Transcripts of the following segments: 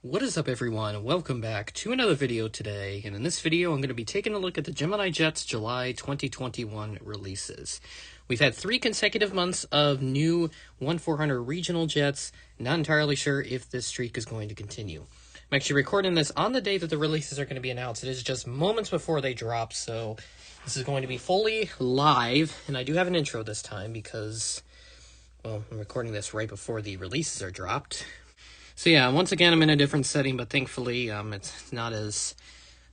What is up, everyone? Welcome back to another video today, and in this video I'm going to be taking a look at the Gemini Jets July 2021 releases. We've had 3 consecutive months of new 1400 regional jets. Not entirely sure if this streak is going to continue. I'm actually recording this on the day that the releases are going to be announced. It is just moments before they drop, so this is going to be fully live, and I do have an intro this time because, well, I'm recording this right before the releases are dropped. So yeah, once again, I'm in a different setting, but thankfully, it's not as,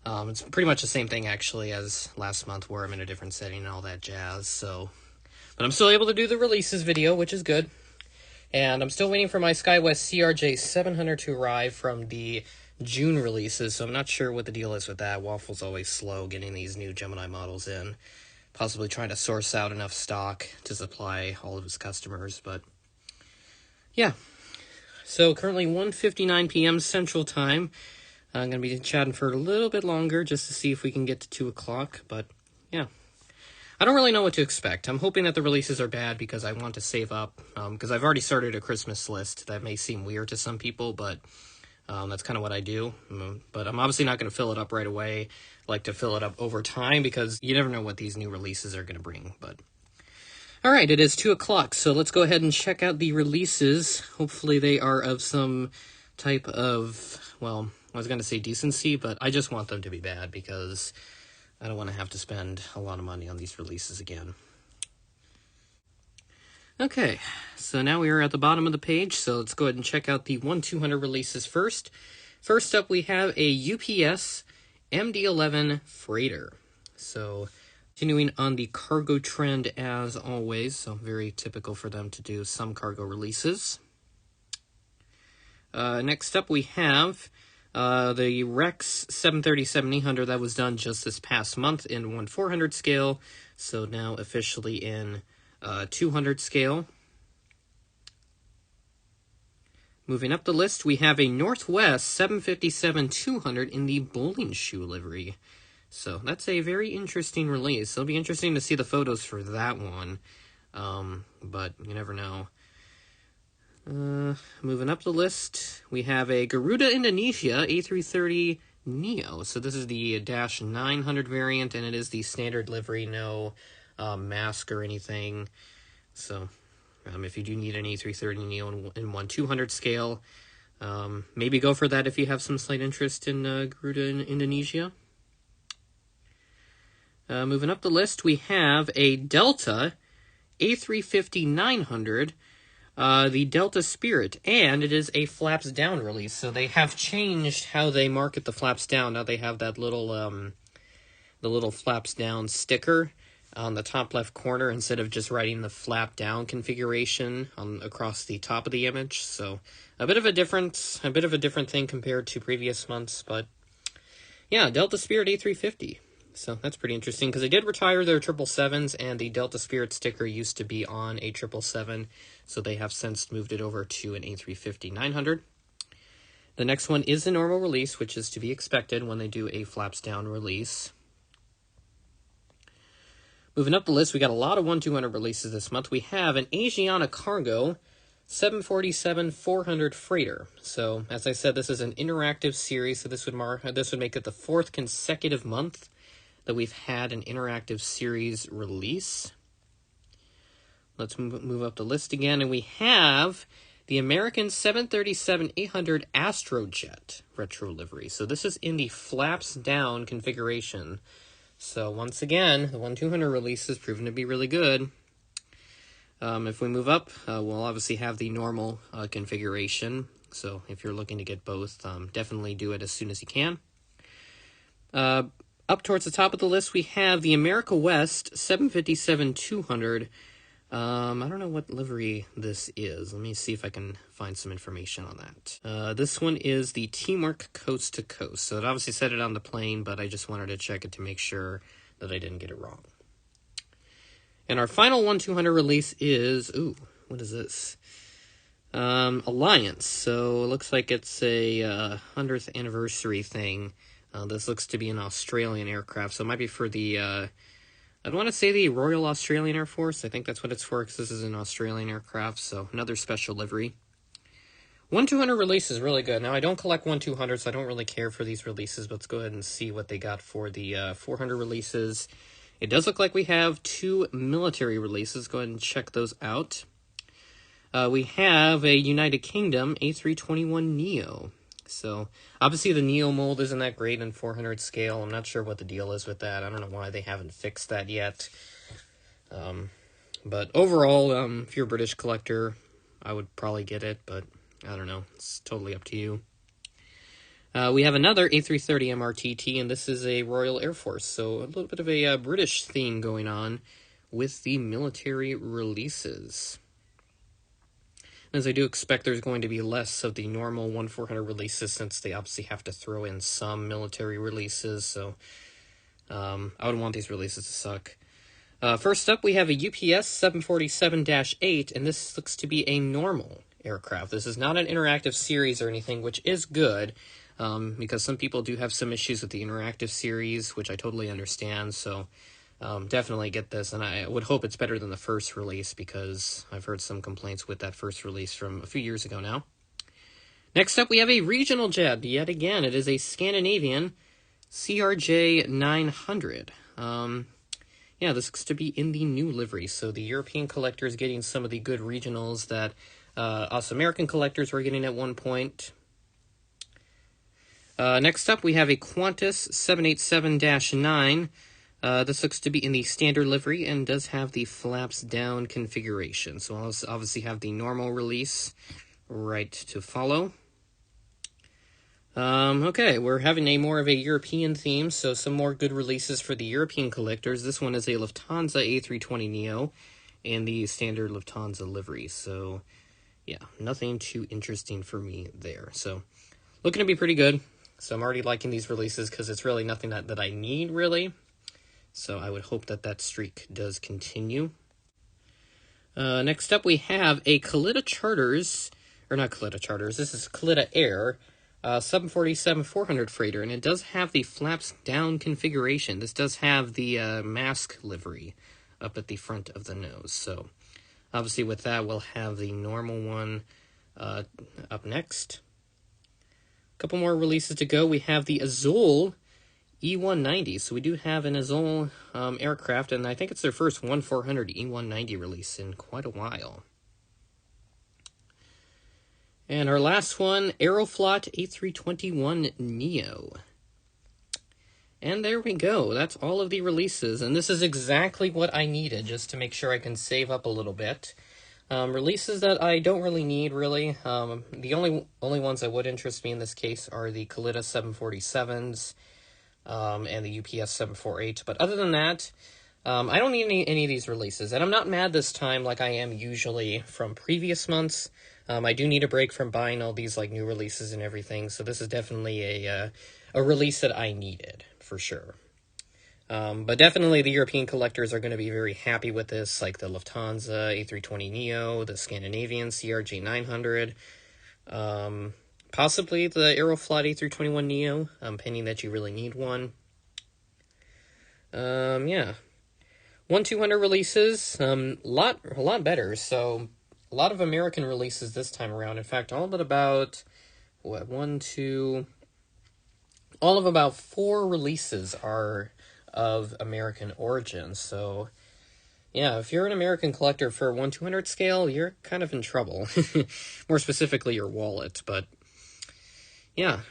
it's pretty much the same thing, actually, as last month, where I'm in a different setting and all that jazz, so. But I'm still able to do the releases video, which is good. And I'm still waiting for my SkyWest CRJ 700 to arrive from the June releases, so I'm not sure what the deal is with that. Waffle's always slow getting these new Gemini models in. Possibly trying to source out enough stock to supply all of his customers, but yeah. So currently 1:59 p.m. Central Time. I'm going to be chatting for a little bit longer just to see if we can get to 2 o'clock, but yeah. I don't really know what to expect. I'm hoping that the releases are bad because I want to save up, because I've already started a Christmas list. That may seem weird to some people, but that's kind of what I do. But I'm obviously not going to fill it up right away. I like to fill it up over time because you never know what these new releases are going to bring, but alright, it is 2 o'clock, so let's go ahead and check out the releases. Hopefully they are of some type of, well, I was going to say decency, but I just want them to be bad because I don't want to have to spend a lot of money on these releases again. Okay, so now we are at the bottom of the page, so let's go ahead and check out the 1-200 releases first. First up, we have a UPS MD-11 freighter. So continuing on the cargo trend as always, so very typical for them to do some cargo releases. Next up we have the Rex 737-800 that was done just this past month in 1/400 scale, so now officially in 200 scale. Moving up the list, we have a Northwest 757-200 in the bowling shoe livery. So that's a very interesting release. It'll be interesting to see the photos for that one, but you never know. Moving up the list, we have a Garuda Indonesia A330neo. So this is the -900 variant, and it is the standard livery, no mask or anything. So if you do need an A330neo in 1/200 scale, maybe go for that if you have some slight interest in Garuda in Indonesia. Moving up the list, we have a Delta A350-900, the Delta Spirit, and it is a flaps down release. So they have changed how they market the flaps down. Now they have that little, the little flaps down sticker on the top left corner instead of just writing the flap down configuration across the top of the image. So a bit of a different thing compared to previous months, but yeah, Delta Spirit A350. So that's pretty interesting because they did retire their 777s, and the Delta Spirit sticker used to be on a 777, so they have since moved it over to an A350-900. The next one is the normal release, which is to be expected when they do a flaps down release. Moving up the list, we got a lot of 1-200 releases this month. We have an Asiana Cargo 747-400 freighter. So as I said, this is an interactive series, so this would make it the 4th consecutive month that we've had an interactive series release. Let's move up the list again, and we have the American 737-800 Astrojet retro livery. So this is in the flaps down configuration. So once again, the 1-200 release has proven to be really good. If we move up, we'll obviously have the normal configuration. So if you're looking to get both, definitely do it as soon as you can. Up towards the top of the list, we have the America West 757-200. I don't know what livery this is. Let me see if I can find some information on that. This one is the Teamwork Coast to Coast. So it obviously said it on the plane, but I just wanted to check it to make sure that I didn't get it wrong. And our final 1-200 release is, ooh, what is this? Alliance. So it looks like it's a 100th anniversary thing. This looks to be an Australian aircraft, so it might be for the, I don't want to say the Royal Australian Air Force. I think that's what it's for, because this is an Australian aircraft, so another special livery. 1/200 release is really good. Now, I don't collect 1/200, so I don't really care for these releases, but let's go ahead and see what they got for the 400 releases. It does look like we have 2 military releases. Go ahead and check those out. We have a United Kingdom A321neo. So, obviously the Neo mold isn't that great in 400 scale. I'm not sure what the deal is with that. I don't know why they haven't fixed that yet. But overall, if you're a British collector, I would probably get it, but I don't know. It's totally up to you. We have another A330 MRTT, and this is a Royal Air Force. So, a little bit of a British theme going on with the military releases. As I do expect there's going to be less of the normal 1/400 releases since they obviously have to throw in some military releases, so I wouldn't want these releases to suck. First up, we have a UPS 747-8, and this looks to be a normal aircraft. This is not an interactive series or anything, which is good, because some people do have some issues with the interactive series, which I totally understand, so definitely get this, and I would hope it's better than the first release because I've heard some complaints with that first release from a few years ago now. Next up, we have a regional jet. Yet again, it is a Scandinavian CRJ 900. Yeah, this looks to be in the new livery, so the European collector is getting some of the good regionals that us American collectors were getting at one point. Next up, we have a Qantas 787-9. This looks to be in the standard livery and does have the flaps down configuration. So I'll obviously have the normal release right to follow. Okay, we're having a more of a European theme, so some more good releases for the European collectors. This one is a Lufthansa A320neo and the standard Lufthansa livery. So yeah, nothing too interesting for me there. So looking to be pretty good. So I'm already liking these releases because it's really nothing that I need, really. So I would hope that that streak does continue. Next up, we have a Kalitta Charters, or not Kalitta Charters, this is Kalitta Air, 747-400 freighter, and it does have the flaps down configuration. This does have the mask livery up at the front of the nose. So obviously with that, we'll have the normal one up next. A couple more releases to go. We have the Azul E190. So we do have an Azul aircraft, and I think it's their first 1/400 E190 release in quite a while. And our last one, Aeroflot A321neo. And there we go. That's all of the releases, and this is exactly what I needed just to make sure I can save up a little bit. Releases that I don't really need, really. The only ones that would interest me in this case are the Kalitta 747s, and the UPS 748, but other than that, I don't need any of these releases, and I'm not mad this time like I am usually from previous months. I do need a break from buying all these like new releases and everything, so this is definitely a release that I needed, for sure. But definitely the European collectors are going to be very happy with this, like the Lufthansa A320neo, the Scandinavian CRJ 900, possibly the Aeroflot A321neo, pending that you really need one. Yeah. 1/200 releases, a lot better, so a lot of American releases this time around. In fact, all but about, all of about 4 releases are of American origin, so yeah, if you're an American collector for 1/200 scale, you're kind of in trouble. More specifically, your wallet, but yeah,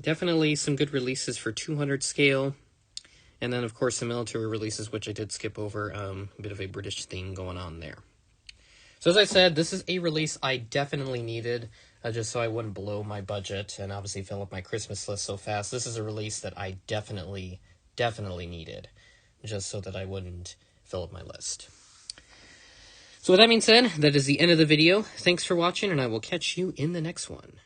definitely some good releases for 200 scale. And then, of course, the military releases, which I did skip over, a bit of a British theme going on there. So as I said, this is a release I definitely needed, just so I wouldn't blow my budget and obviously fill up my Christmas list so fast. This is a release that I definitely needed, just so that I wouldn't fill up my list. So with that being said, that is the end of the video. Thanks for watching, and I will catch you in the next one.